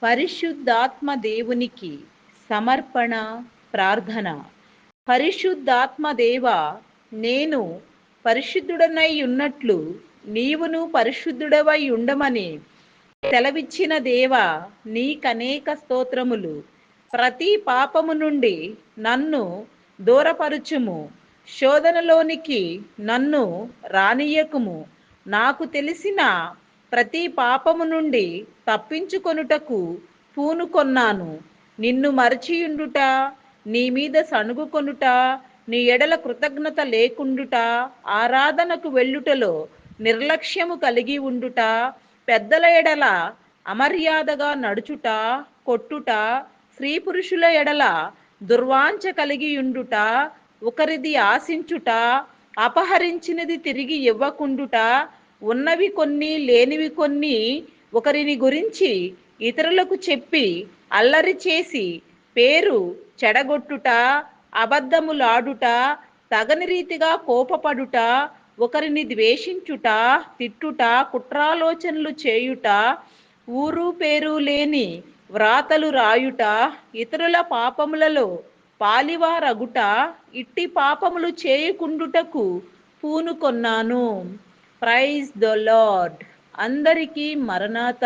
పరిశుద్ధాత్మ దేవునికి సమర్పణ ప్రార్థన. పరిశుద్ధాత్మ దేవ, నేను పరిశుద్ధుడనై ఉన్నట్లు నీవును పరిశుద్ధుడవై ఉండమని సెలవిచ్చిన దేవా, నీకనేక స్తోత్రములు. ప్రతి పాపము నుండి నన్ను దూరపరుచుము, శోధనలోనికి నన్ను రానియ్యకుము. నాకు తెలిసిన ప్రతి పాపము నుండి తప్పించుకొనుటకు పూనుకొన్నాను. నిన్ను మరచియుండుట, నీ మీద సణుగుకొనుట, నీ ఎడల కృతజ్ఞత లేకుండుట, ఆరాధనకు వెళ్ళుటలో నిర్లక్ష్యము కలిగి ఉండుట, పెద్దల ఎడల అమర్యాదగా నడుచుట, కొట్టుట, స్త్రీ పురుషుల ఎడల దుర్వాంఛ కలిగి ఉండుట, ఒకరిది ఆశించుట, అపహరించినది తిరిగి ఇవ్వకుండుట, ఉన్నవి కొన్ని లేనివి కొన్ని ఒకరిని గురించి ఇతరులకు చెప్పి అల్లరి చేసి పేరు చెడగొట్టుట, అబద్ధములాడుట, తగని రీతిగా కోపపడుట, ఒకరిని ద్వేషించుట, తిట్టుట, కుట్రాలోచనలు చేయుట, ఊరు పేరు లేని వ్రాతలు రాయుట, ఇతరుల పాపములలో పాలివారగుట, ఇట్టి పాపములు చేయకుండుటకు పూనుకొన్నాను. Praise the Lord. అందరికీ మరణాత.